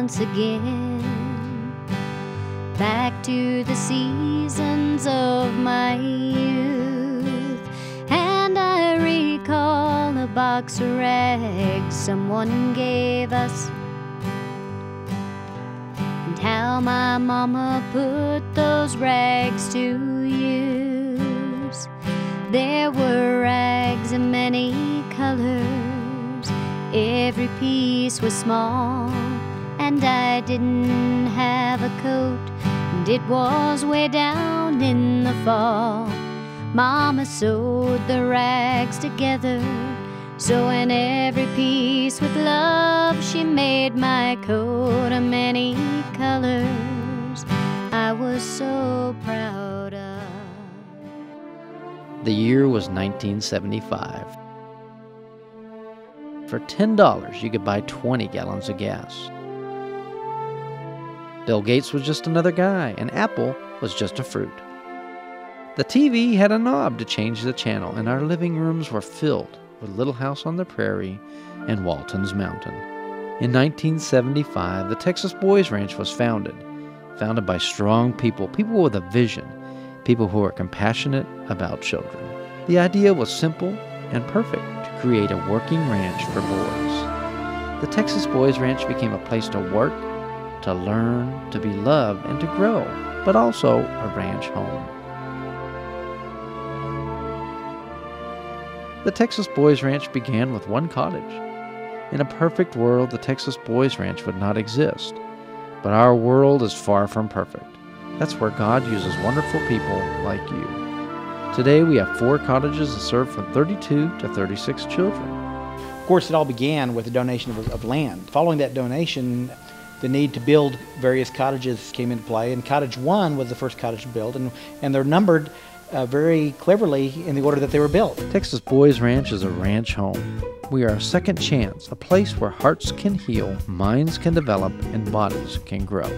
once again, back to the seasons of my youth. And I recall a box of rags someone gave us, and how my mama put those rags to use. There were rags in many colors, every piece was small, and I didn't have a coat, and it was way down in the fall. Mama sewed the rags together, sewing every piece with love. She made my coat of many colors I was so proud of. The year was 1975. For $10, you could buy 20 gallons of gas. Bill Gates was just another guy, and Apple was just a fruit. The TV had a knob to change the channel, and our living rooms were filled with Little House on the Prairie and Walton's Mountain. In 1975, the Texas Boys Ranch was founded by strong people with a vision, people who were compassionate about children. The idea was simple and perfect, to create a working ranch for boys. The Texas Boys Ranch became a place to work, to learn, to be loved, and to grow, but also a ranch home. The Texas Boys Ranch began with one cottage. In a perfect world, the Texas Boys Ranch would not exist. But our world is far from perfect. That's where God uses wonderful people like you. Today we have 4 cottages that serve from 32 to 36 children. Of course, it all began with a donation of land. Following that donation, the need to build various cottages came into play, and Cottage 1 was the first cottage built, and they're numbered very cleverly in the order that they were built. Texas Boys Ranch is a ranch home. We are a second chance, a place where hearts can heal, minds can develop, and bodies can grow.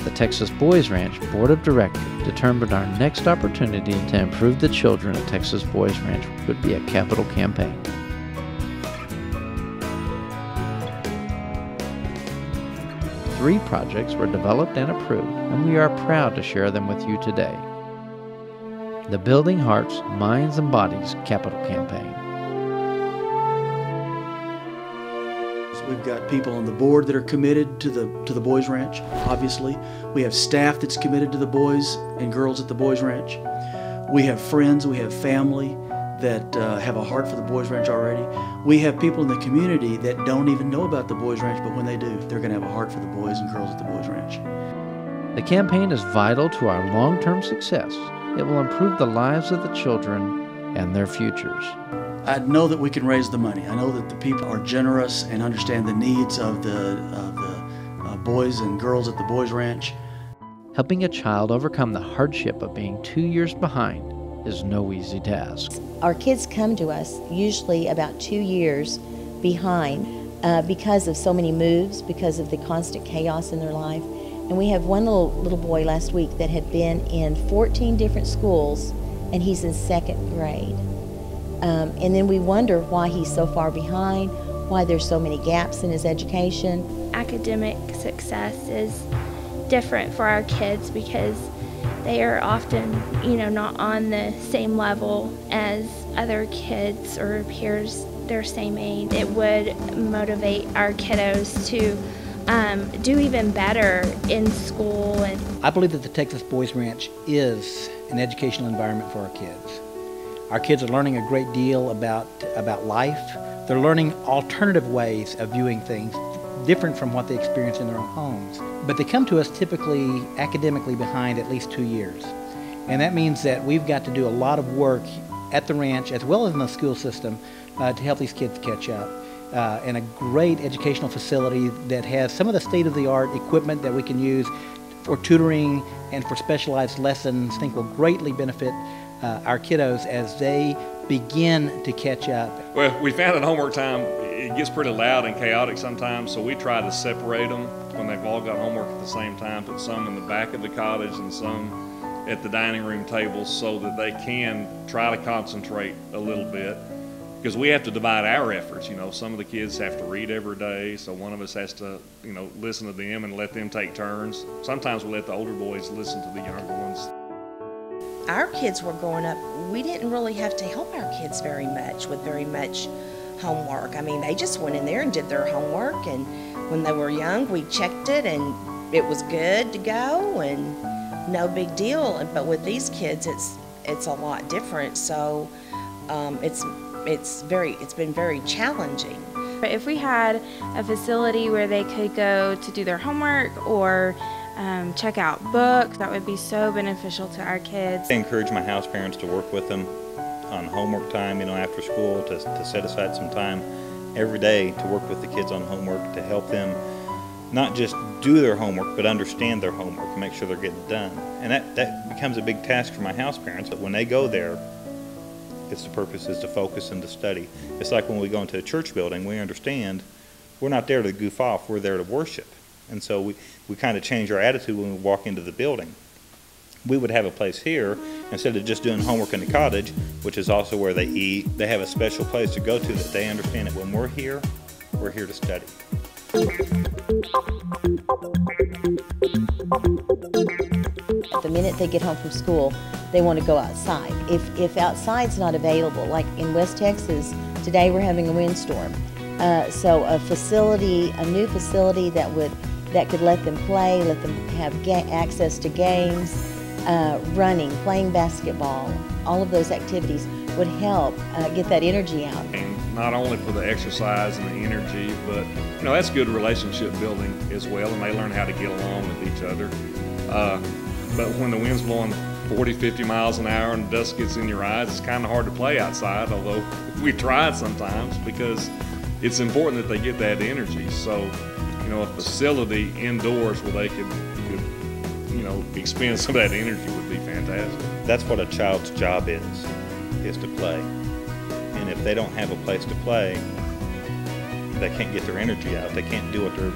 The Texas Boys Ranch Board of Directors determined our next opportunity to improve the children at Texas Boys Ranch would be a capital campaign. Three projects were developed and approved, and we are proud to share them with you today. The Building Hearts, Minds, and Bodies Capital Campaign. We've got people on the board that are committed to the Boys Ranch, obviously. We have staff that's committed to the boys and girls at the Boys Ranch. We have friends, we have family that have a heart for the Boys Ranch already. We have people in the community that don't even know about the Boys Ranch, but when they do, they're going to have a heart for the boys and girls at the Boys Ranch. The campaign is vital to our long-term success. It will improve the lives of the children and their futures. I know that we can raise the money. I know that the people are generous and understand the needs of the boys and girls at the Boys Ranch. Helping a child overcome the hardship of being 2 years behind is no easy task. Our kids come to us usually about 2 years behind because of so many moves, because of the constant chaos in their life. And we have one little boy last week that had been in 14 different schools, and he's in 2nd grade. And then we wonder why he's so far behind, why there's so many gaps in his education. Academic success is different for our kids because they are often, not on the same level as other kids or peers their same age. It would motivate our kiddos to do even better in school. And I believe that the Texas Boys Ranch is an educational environment for our kids. Our kids are learning a great deal about life. They're learning alternative ways of viewing things, different from what they experience in their own homes. But they come to us typically academically behind at least 2 years. And that means that we've got to do a lot of work at the ranch as well as in the school system to help these kids catch up. And a great educational facility that has some of the state-of-the-art equipment that we can use for tutoring and for specialized lessons, I think will greatly benefit our kiddos as they begin to catch up. Well, we found at homework time it gets pretty loud and chaotic sometimes, so we try to separate them when they've all got homework at the same time, put some in the back of the cottage and some at the dining room tables so that they can try to concentrate a little bit. Because we have to divide our efforts. You know, some of the kids have to read every day, so one of us has to, you know, listen to them and let them take turns. Sometimes we let the older boys listen to the younger ones. Our kids were growing up, we didn't really have to help our kids very much with very much homework. I mean, they just went in there and did their homework, and when they were young, we checked it and it was good to go and no big deal. But with these kids, it's a lot different. So it's been very challenging. If we had a facility where they could go to do their homework or check out books, that would be so beneficial to our kids. I encourage my house parents to work with them on homework time, you know, after school, to set aside some time every day to work with the kids on homework, to help them not just do their homework, but understand their homework and make sure they're getting done. And that becomes a big task for my house parents, but when they go there, the purpose is to focus and to study. It's like when we go into a church building, we understand we're not there to goof off, we're there to worship. And so we kind of change our attitude when we walk into the building. We would have a place here, instead of just doing homework in the cottage, which is also where they eat, they have a special place to go to that they understand that when we're here to study. The minute they get home from school, they want to go outside. If outside's not available, like in West Texas, today we're having a windstorm. So a new facility that could let them play, let them have access to games, running, playing basketball, all of those activities would help get that energy out. And not only for the exercise and the energy, but you know, that's good relationship building as well, and they learn how to get along with each other. But when the wind's blowing 40, 50 miles an hour and the dust gets in your eyes, it's kind of hard to play outside, although we try sometimes, because it's important that they get that energy. So, you know, a facility indoors where they could you know, expend some of that energy would be fantastic. That's what a child's job is to play. And if they don't have a place to play, they can't get their energy out. They can't do what they're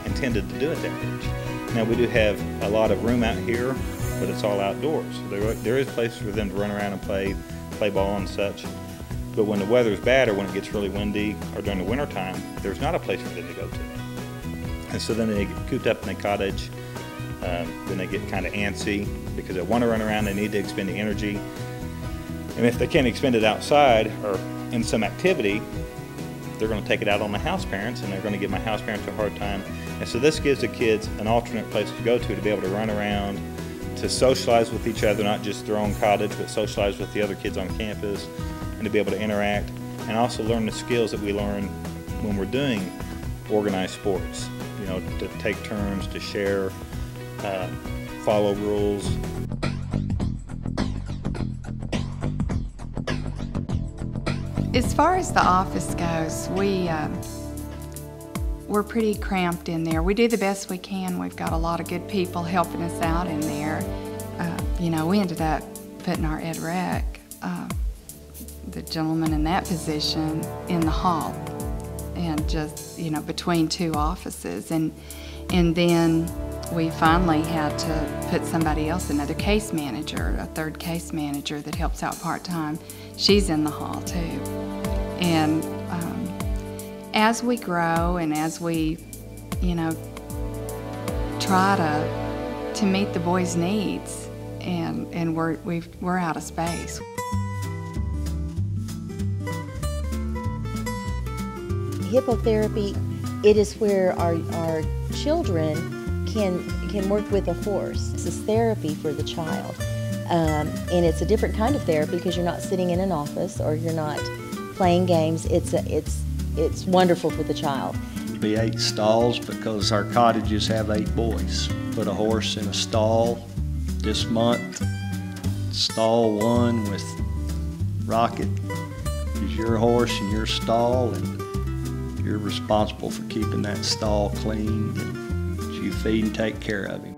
intended to do at that age. Now, we do have a lot of room out here, but it's all outdoors. There is places for them to run around and play ball and such. But when the weather's bad or when it gets really windy or during the winter time, there's not a place for them to go to. And so then they get cooped up in the cottage. Then they get kind of antsy because they want to run around, they need to expend the energy. And if they can't expend it outside or in some activity, they're going to take it out on the house parents, and they're going to give my house parents a hard time. And so this gives the kids an alternate place to go to be able to run around, to socialize with each other, not just their own cottage, but socialize with the other kids on campus, and to be able to interact, and also learn the skills that we learn when we're doing organized sports. You know, to take turns, to share, follow rules. As far as the office goes, we're pretty cramped in there. We do the best we can. We've got a lot of good people helping us out in there. You know, we ended up putting our ed rec, the gentleman in that position, in the hall, and just, you know, between two offices. And then we finally had to put somebody else, another case manager, a third case manager that helps out part-time. She's in the hall too. And as we grow and as we, you know, try to meet the boys' needs, and we're out of space. Hippotherapy, it is where our children can work with a horse. This is therapy for the child. And it's a different kind of therapy because you're not sitting in an office or you're not playing games. It's wonderful for the child. It'll be 8 stalls because our cottages have 8 boys. Put a horse in a stall this month. Stall 1 with Rocket is your horse in your stall, and you're responsible for keeping that stall clean. And you feed and take care of him.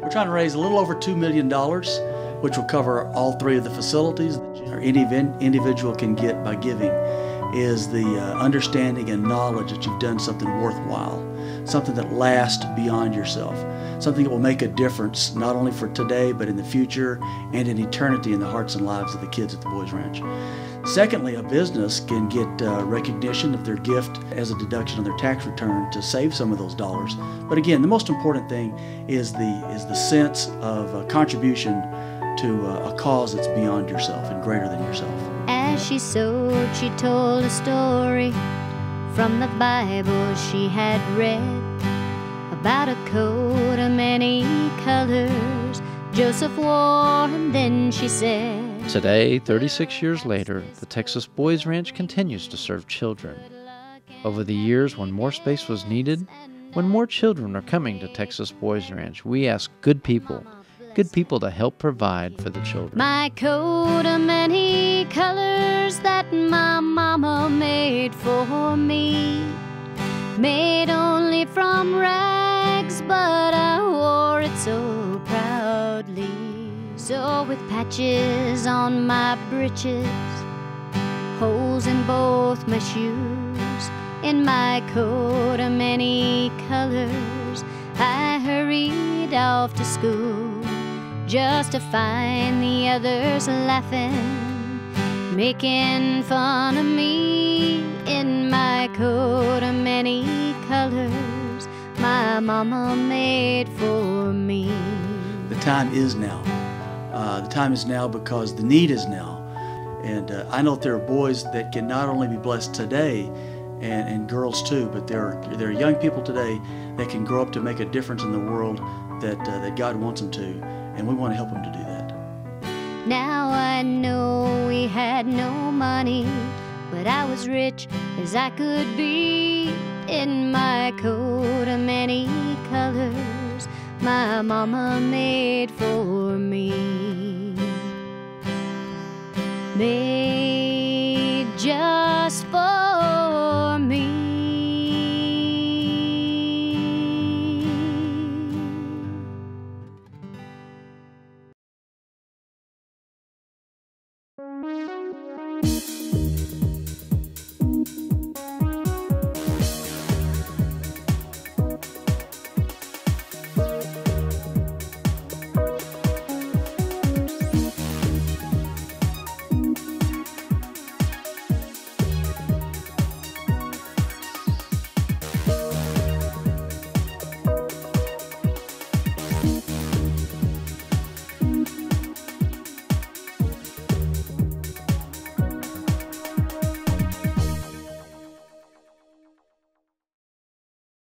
We're trying to raise a little over $2 million, which will cover all 3 of the facilities, or any individual can get by giving. is the understanding and knowledge that you've done something worthwhile, something that lasts beyond yourself, something that will make a difference not only for today but in the future and in eternity in the hearts and lives of the kids at the Boys Ranch. Secondly, a business can get recognition of their gift as a deduction on their tax return to save some of those dollars. But again, the most important thing is the sense of contribution to a cause that's beyond yourself and greater than yourself. As she sewed, she told a story from the Bible she had read about a coat of many colors Joseph wore, and then she said, Today, 36 years later, the Texas Boys Ranch continues to serve children. Over the years, when more space was needed, when more children are coming to Texas Boys Ranch, we ask good people to help provide for the children. My coat of many colors that my mama made for me, made only from rags, but I wore it so proudly. So with patches on my breeches, holes in both my shoes, in my coat of many colors, I hurried off to school, just to find the others laughing, making fun of me in my coat of many colors my mama made for me. The time is now. The time is now because the need is now. And I know that there are boys that can not only be blessed today, and girls too, but there are young people today that can grow up to make a difference in the world that God wants them to, and we want to help them to do that. Now I know we had no money, but I was rich as I could be, in my coat of many colors my mama made for me.